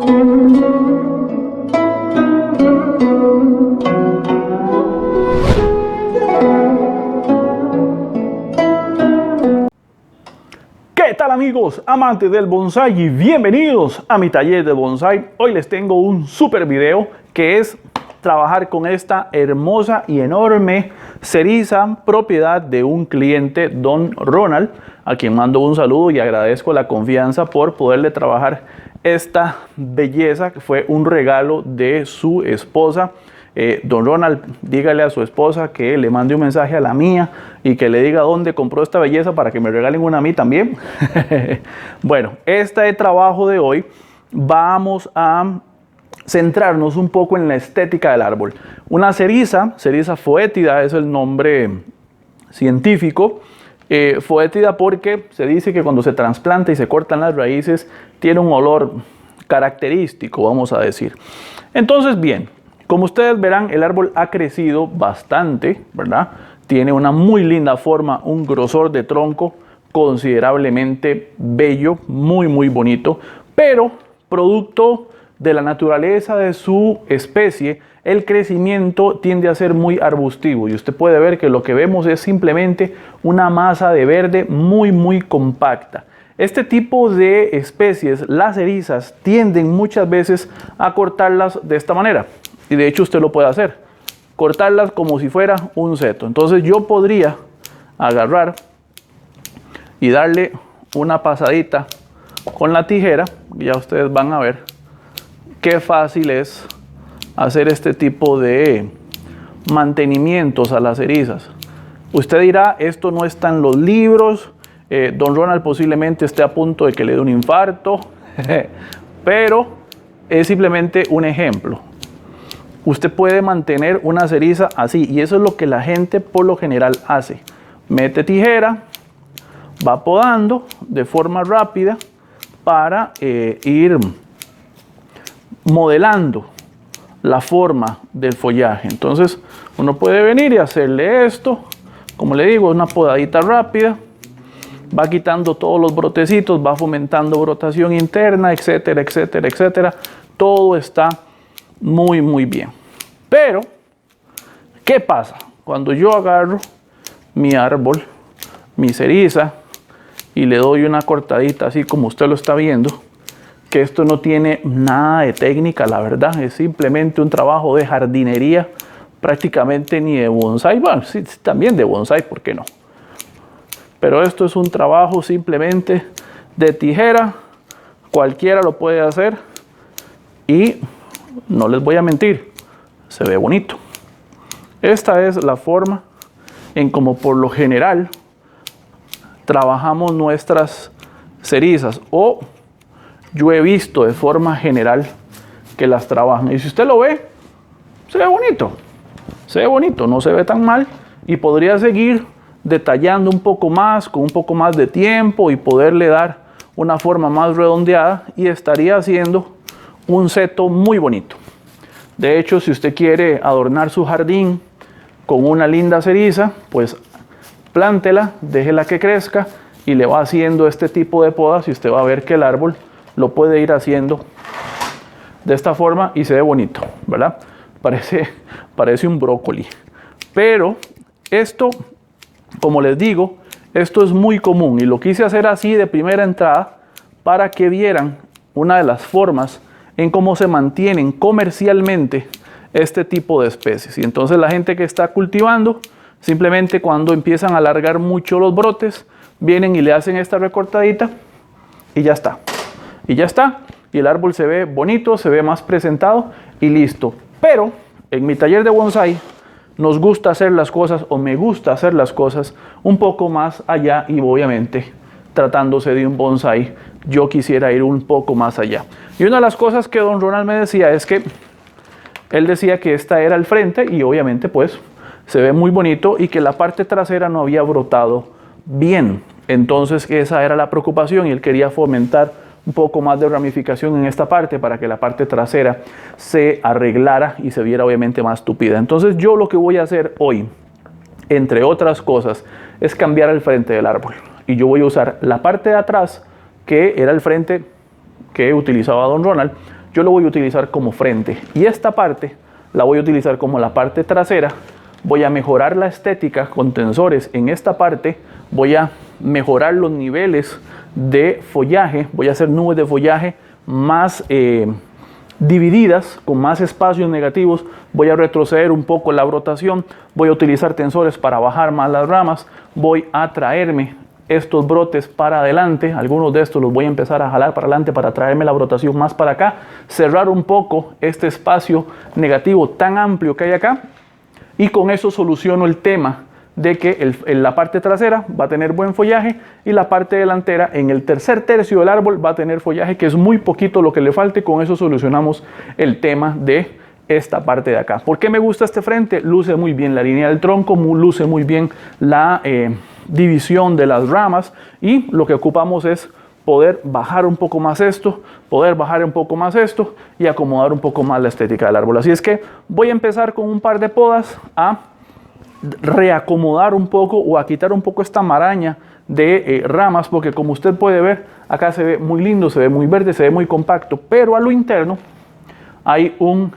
¿Qué tal amigos, amantes del bonsai y bienvenidos a mi taller de bonsai? Hoy les tengo un super video que es trabajar con esta hermosa y enorme ceriza propiedad de un cliente, Don Ronald, a quien mando un saludo y agradezco la confianza por poderle trabajar esta belleza que fue un regalo de su esposa. Don Ronald, dígale a su esposa que le mande un mensaje a la mía y que le diga dónde compró esta belleza para que me regalen una a mí también. Bueno, este trabajo de hoy vamos a centrarnos un poco en la estética del árbol. Una ceriza foetida es el nombre científico. Foetida porque se dice que cuando se trasplanta y se cortan las raíces tiene un olor característico, vamos a decir. Entonces, bien, como ustedes verán, el árbol ha crecido bastante, ¿verdad? Tiene una muy linda forma, un grosor de tronco considerablemente bello, muy bonito, pero producto de la naturaleza de su especie, el crecimiento tiende a ser muy arbustivo y usted puede ver que lo que vemos es simplemente una masa de verde muy compacta. Este tipo de especies, las cerizas, tienden muchas veces a cortarlas de esta manera. Y de hecho usted lo puede hacer, cortarlas como si fuera un seto. Entonces yo podría agarrar y darle una pasadita con la tijera. Ya ustedes van a ver qué fácil es hacer este tipo de mantenimientos a las cerizas. Usted dirá, esto no está en los libros, Don Ronald posiblemente esté a punto de que le dé un infarto, pero es simplemente un ejemplo. Usted puede mantener una ceriza así y eso es lo que la gente por lo general hace. Mete tijera, va podando de forma rápida para ir modelando la forma del follaje. Entonces uno puede venir y hacerle esto, como le digo, una podadita rápida, va quitando todos los brotecitos, va fomentando brotación interna, etcétera. Todo está muy bien. Pero, ¿qué pasa? Cuando yo agarro mi árbol, mi ceriza, y le doy una cortadita así como usted lo está viendo, que esto no tiene nada de técnica, la verdad, es simplemente un trabajo de jardinería, prácticamente ni de bonsai, bueno, sí, también de bonsai, ¿por qué no? Pero esto es un trabajo simplemente de tijera, cualquiera lo puede hacer y no les voy a mentir, se ve bonito. Esta es la forma en como por lo general trabajamos nuestras cerizas, o yo he visto de forma general que las trabajan. Y si usted lo ve, se ve bonito, no se ve tan mal y podría seguir detallando un poco más, con un poco más de tiempo y poderle dar una forma más redondeada y estaría haciendo un seto muy bonito. De hecho, si usted quiere adornar su jardín con una linda ceriza, pues plántela, déjela que crezca y le va haciendo este tipo de podas y usted va a ver que el árbol lo puede ir haciendo de esta forma y se ve bonito, ¿verdad? Parece un brócoli. Pero esto, como les digo, esto es muy común y lo quise hacer así de primera entrada para que vieran una de las formas en cómo se mantienen comercialmente este tipo de especies. Y entonces la gente que está cultivando, simplemente cuando empiezan a alargar mucho los brotes, vienen y le hacen esta recortadita y ya está. Y el árbol se ve bonito, se ve más presentado y listo. Pero en mi taller de bonsai nos gusta hacer las cosas, o me gusta hacer las cosas un poco más allá, y obviamente tratándose de un bonsai, yo quisiera ir un poco más allá. Y una de las cosas que Don Ronald me decía es que él decía que esta era el frente y obviamente pues se ve muy bonito y que la parte trasera no había brotado bien. Entonces esa era la preocupación y él quería fomentar un poco más de ramificación en esta parte para que la parte trasera se arreglara y se viera obviamente más tupida. Entonces yo lo que voy a hacer hoy, entre otras cosas, es cambiar el frente del árbol. Y yo voy a usar la parte de atrás, que era el frente que utilizaba Don Ronald. yo lo voy a utilizar como frente. Y esta parte la voy a utilizar como la parte trasera. Voy a mejorar la estética con tensores en esta parte. Voy a mejorar los niveles de follaje. Voy a hacer nubes de follaje más divididas, con más espacios negativos. Voy a retroceder un poco la brotación. Voy a utilizar tensores para bajar más las ramas. Voy a traerme estos brotes para adelante. Algunos de estos los voy a empezar a jalar para adelante para traerme la brotación más para acá. Cerrar un poco este espacio negativo tan amplio que hay acá. Y con eso soluciono el tema de que la parte trasera va a tener buen follaje y la parte delantera en el tercer tercio del árbol va a tener follaje, que es muy poquito lo que le falte. Con eso solucionamos el tema de esta parte de acá. ¿Por qué me gusta este frente? Luce muy bien la línea del tronco, luce muy bien la división de las ramas, y lo que ocupamos es poder bajar un poco más esto, poder bajar un poco más esto y acomodar un poco más la estética del árbol. Así es que voy a empezar con un par de podas a reacomodar un poco o a quitar un poco esta maraña de ramas, porque como usted puede ver, acá se ve muy lindo, se ve muy verde, se ve muy compacto, pero a lo interno hay un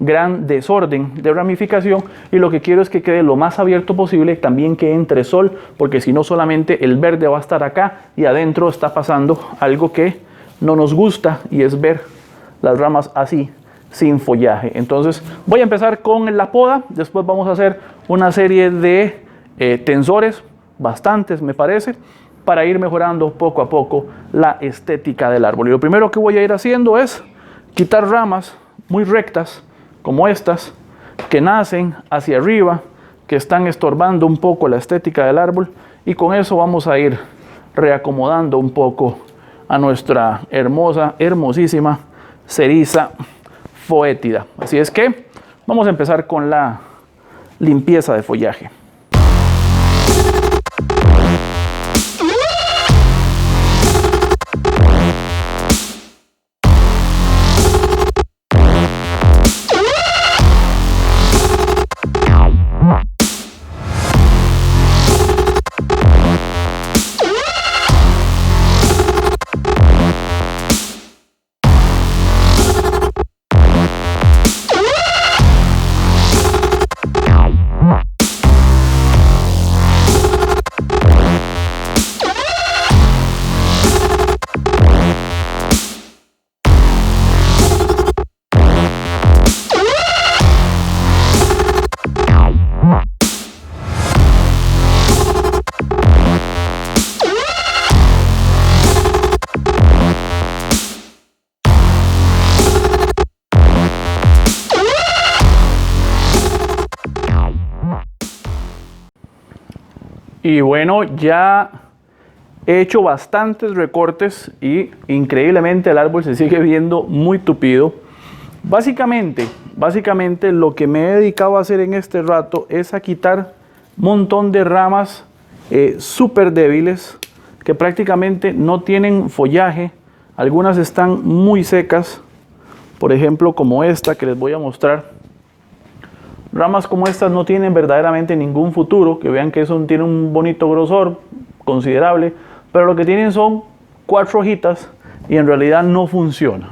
gran desorden de ramificación, y lo que quiero es que quede lo más abierto posible, también que entre sol, porque si no solamente el verde va a estar acá y adentro está pasando algo que no nos gusta, y es ver las ramas así sin follaje. Entonces voy a empezar con la poda, después vamos a hacer una serie de tensores, bastantes me parece, para ir mejorando poco a poco la estética del árbol. Y lo primero que voy a ir haciendo es quitar ramas muy rectas como estas, que nacen hacia arriba, que están estorbando un poco la estética del árbol, y con eso vamos a ir reacomodando un poco a nuestra hermosa, hermosísima Cerisa foetida. Así es que vamos a empezar con la limpieza de follaje. Y bueno, ya he hecho bastantes recortes y increíblemente el árbol se sigue viendo muy tupido. Básicamente lo que me he dedicado a hacer en este rato es a quitar un montón de ramas súper débiles que prácticamente no tienen follaje. Algunas están muy secas, por ejemplo como esta que les voy a mostrar. Ramas como estas no tienen verdaderamente ningún futuro, que vean que eso tiene un bonito grosor considerable, pero lo que tienen son 4 hojitas y en realidad no funciona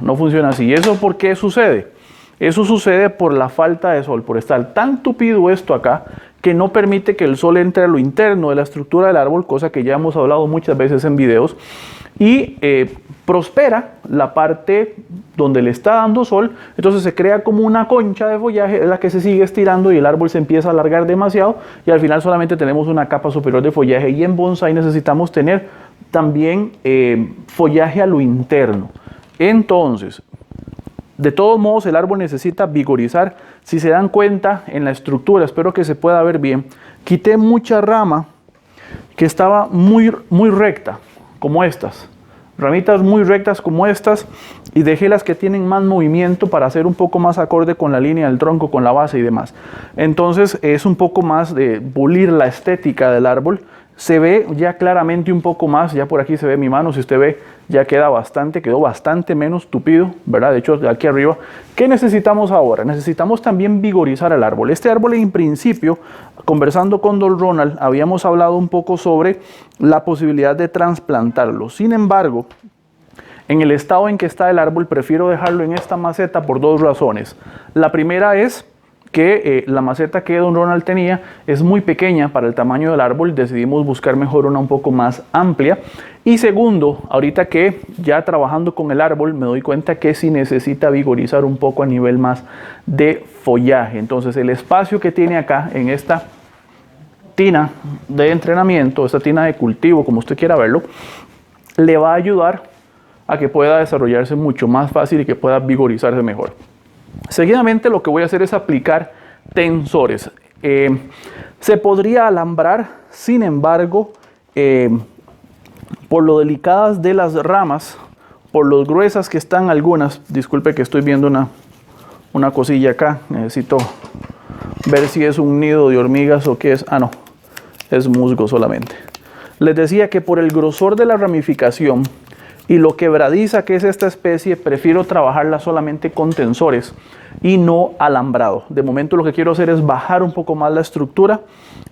así. ¿Y eso por qué sucede? Eso sucede por la falta de sol, por estar tan tupido esto acá, que no permite que el sol entre a lo interno de la estructura del árbol, cosa que ya hemos hablado muchas veces en videos, y prospera la parte donde le está dando sol. Entonces se crea como una concha de follaje, es la que se sigue estirando y el árbol se empieza a alargar demasiado, y al final solamente tenemos una capa superior de follaje. Y en bonsái necesitamos tener también follaje a lo interno. Entonces, de todos modos, el árbol necesita vigorizar. Si se dan cuenta en la estructura, espero que se pueda ver bien, quité mucha rama que estaba muy recta, como estas, ramitas muy rectas como estas, y dejé las que tienen más movimiento para hacer un poco más acorde con la línea del tronco, con la base y demás. Entonces es un poco más de pulir la estética del árbol. Se ve ya claramente un poco más, ya por aquí se ve mi mano, si usted ve ya quedó bastante menos tupido, ¿verdad? De hecho, de aquí arriba. ¿Qué necesitamos ahora? Necesitamos también vigorizar el árbol. Este árbol en principio, conversando con Don Ronald, habíamos hablado un poco sobre la posibilidad de trasplantarlo. Sin embargo, En el estado en que está el árbol, prefiero dejarlo en esta maceta por dos razones. La primera es que la maceta que don Ronald tenía es muy pequeña para el tamaño del árbol, decidimos buscar mejor una un poco más amplia. Y segundo, ahorita que ya trabajando con el árbol me doy cuenta que sí necesita vigorizar un poco a nivel más de follaje. Entonces el espacio que tiene acá en esta tina de entrenamiento, esta tina de cultivo, como usted quiera verlo, le va a ayudar a que pueda desarrollarse mucho más fácil y que pueda vigorizarse mejor. Seguidamente lo que voy a hacer es aplicar tensores. Se podría alambrar, sin embargo, por lo delicadas de las ramas, por lo gruesas que están algunas, disculpe que estoy viendo una cosilla acá, necesito ver si es un nido de hormigas o qué es. Ah, no, es musgo solamente. Les decía que por el grosor de la ramificación y lo quebradiza que es esta especie, prefiero trabajarla solamente con tensores y no alambrado. De momento lo que quiero hacer es bajar un poco más la estructura.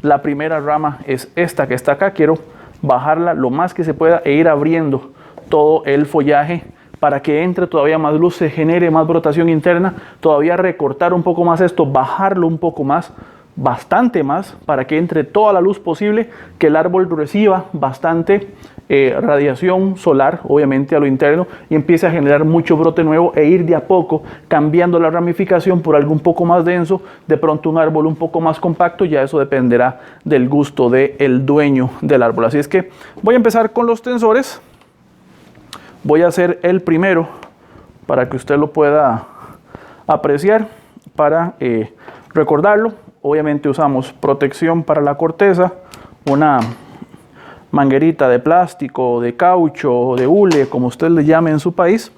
La primera rama es esta que está acá. Quiero bajarla lo más que se pueda e ir abriendo todo el follaje para que entre todavía más luz, se genere más brotación interna. Todavía recortar un poco más esto, bajarlo un poco más, bastante más, para que entre toda la luz posible, que el árbol reciba bastante radiación solar, obviamente a lo interno, y empiece a generar mucho brote nuevo e ir de a poco cambiando la ramificación por algo un poco más denso, de pronto un árbol un poco más compacto. Ya eso dependerá del gusto del dueño del árbol. Así es que voy a empezar con los tensores. Voy a hacer el primero para que usted lo pueda apreciar, para recordarlo. Obviamente usamos protección para la corteza, una manguerita de plástico, de caucho, de hule, como usted le llame en su país,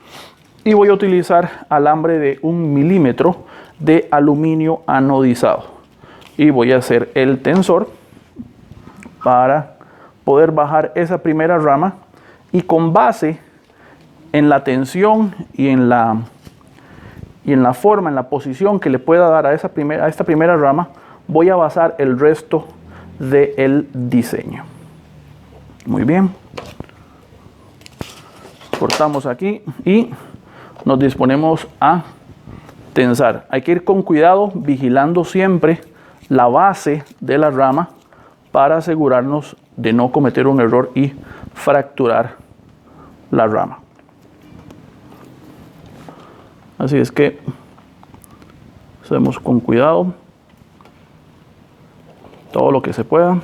y voy a utilizar alambre de 1 milímetro de aluminio anodizado y voy a hacer el tensor para poder bajar esa primera rama, y con base en la tensión y en la forma, en la posición que le pueda dar a esta primera rama, voy a basar el resto del diseño. Muy bien, cortamos aquí y nos disponemos a tensar. Hay que ir con cuidado, vigilando siempre la base de la rama para asegurarnos de no cometer un error y fracturar la rama. Así es que hacemos con cuidado todo lo que se pueda.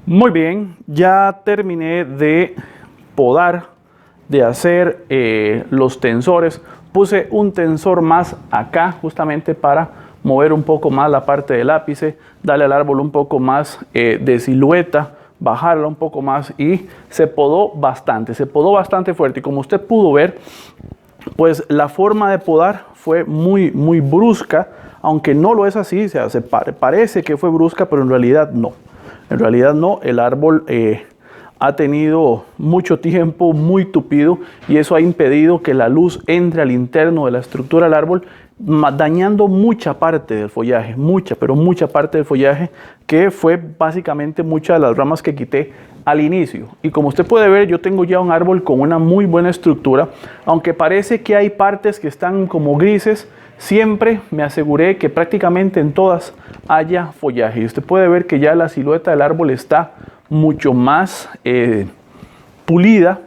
Muy bien, ya terminé de podar, de hacer los tensores. Puse un tensor más acá justamente para mover un poco más la parte del ápice, darle al árbol un poco más de silueta, bajarla un poco más, y se podó bastante fuerte. Y como usted pudo ver, pues la forma de podar fue muy brusca, aunque no lo es así. O sea, parece que fue brusca, pero en realidad no. En realidad no, el árbol ha tenido mucho tiempo muy tupido, y eso ha impedido que la luz entre al interno de la estructura del árbol, dañando mucha parte del follaje, mucha parte del follaje, que fue básicamente muchas de las ramas que quité al inicio. Y como usted puede ver, yo tengo ya un árbol con una muy buena estructura, aunque parece que hay partes que están como grises. Siempre me aseguré que prácticamente en todas haya follaje, y usted puede ver que ya la silueta del árbol está mucho más pulida.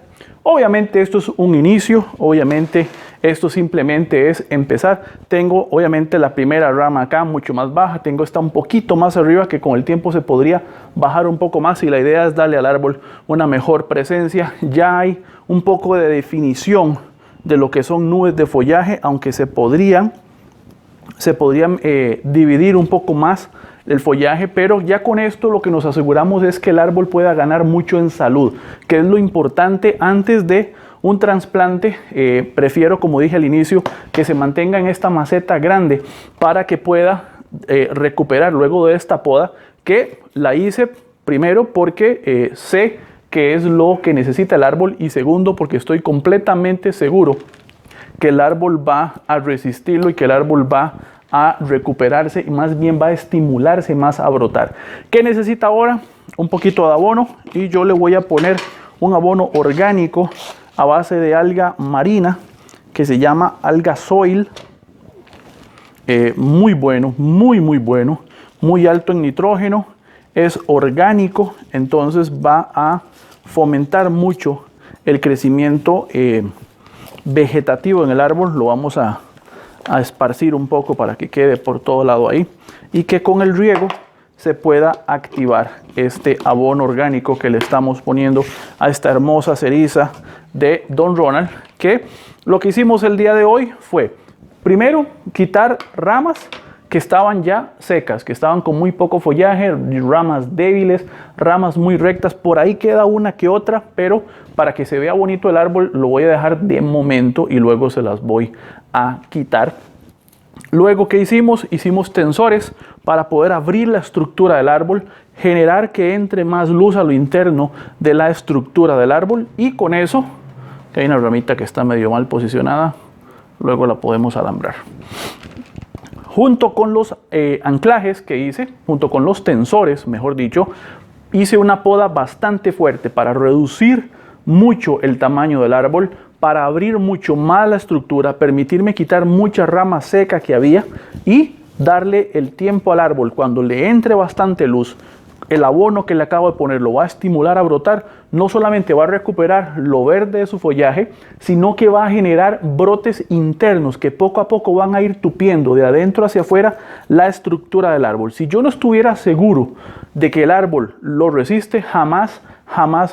Obviamente esto es un inicio, obviamente esto simplemente es empezar. Tengo obviamente la primera rama acá mucho más baja, tengo esta un poquito más arriba, que con el tiempo se podría bajar un poco más, y la idea es darle al árbol una mejor presencia. Ya hay un poco de definición de lo que son nubes de follaje, aunque se podrían dividir un poco más el follaje, pero ya con esto lo que nos aseguramos es que el árbol pueda ganar mucho en salud, que es lo importante antes de un trasplante. Prefiero, como dije al inicio, que se mantenga en esta maceta grande para que pueda recuperar luego de esta poda, que la hice primero porque sé que es lo que necesita el árbol, y segundo porque estoy completamente seguro que el árbol va a resistirlo y que el árbol va a recuperarse, y más bien va a estimularse más a brotar. ¿Qué necesita ahora? Un poquito de abono, y yo le voy a poner un abono orgánico a base de alga marina que se llama alga soil. Muy bueno, muy bueno, muy alto en nitrógeno, es orgánico, entonces va a fomentar mucho el crecimiento vegetativo en el árbol. Lo vamos a esparcir un poco para que quede por todo lado ahí, y que con el riego se pueda activar este abono orgánico que le estamos poniendo a esta hermosa ceriza de Don Ronald. Que lo que hicimos el día de hoy fue primero quitar ramas que estaban ya secas, que estaban con muy poco follaje, ramas débiles, ramas muy rectas. Por ahí queda una que otra, pero para que se vea bonito el árbol lo voy a dejar de momento y luego se las voy a quitar. Luego, ¿qué hicimos? Hicimos tensores para poder abrir la estructura del árbol, generar que entre más luz a lo interno de la estructura del árbol, y con eso, que hay una ramita que está medio mal posicionada, luego la podemos alambrar. Junto con los anclajes que hice, junto con los tensores, mejor dicho, hice una poda bastante fuerte para reducir mucho el tamaño del árbol, para abrir mucho más la estructura, permitirme quitar mucha rama seca que había y darle el tiempo al árbol. Cuando le entre bastante luz, el abono que le acabo de poner lo va a estimular a brotar. No solamente va a recuperar lo verde de su follaje, sino que va a generar brotes internos que poco a poco van a ir tupiendo de adentro hacia afuera la estructura del árbol. Si yo no estuviera seguro de que el árbol lo resiste, jamás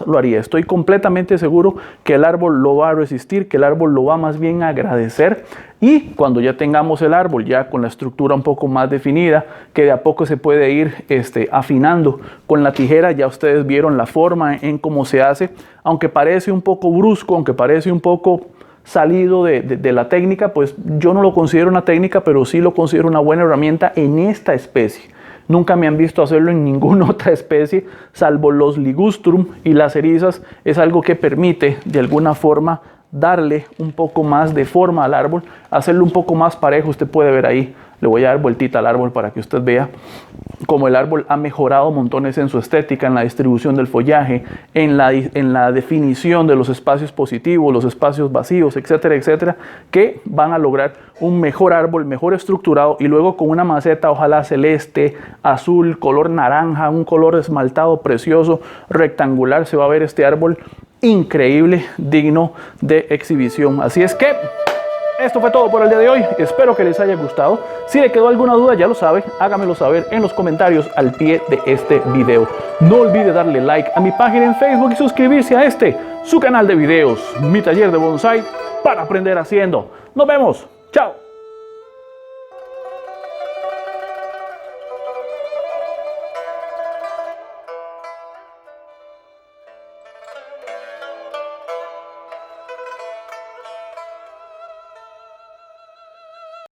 lo haría. Estoy completamente seguro que el árbol lo va a resistir, que el árbol lo va más bien a agradecer. Y cuando ya tengamos el árbol ya con la estructura un poco más definida, que de a poco se puede ir afinando con la tijera, ya ustedes vieron la forma en cómo se hace. Aunque parece un poco brusco, aunque parece un poco salido de la técnica, pues yo no lo considero una técnica, pero sí lo considero una buena herramienta en esta especie. Nunca me han visto hacerlo en ninguna otra especie, salvo los ligustrum y las erizas. Es algo que permite de alguna forma darle un poco más de forma al árbol, hacerlo un poco más parejo. Usted puede ver ahí, le voy a dar vueltita al árbol para que usted vea cómo el árbol ha mejorado montones en su estética, en la distribución del follaje, en la definición de los espacios positivos, los espacios vacíos, etcétera, etcétera, que van a lograr un mejor árbol, mejor estructurado. Y luego con una maceta, ojalá celeste, azul, color naranja, un color esmaltado precioso, rectangular, se va a ver este árbol increíble, digno de exhibición. Así es que Esto fue todo por el día de hoy, espero que les haya gustado. Si le quedó alguna duda, ya lo sabe, hágamelo saber en los comentarios al pie de este video. No olvide darle like a mi página en Facebook y suscribirse a su canal de videos, Mi Taller de Bonsai para aprender haciendo. Nos vemos, chao.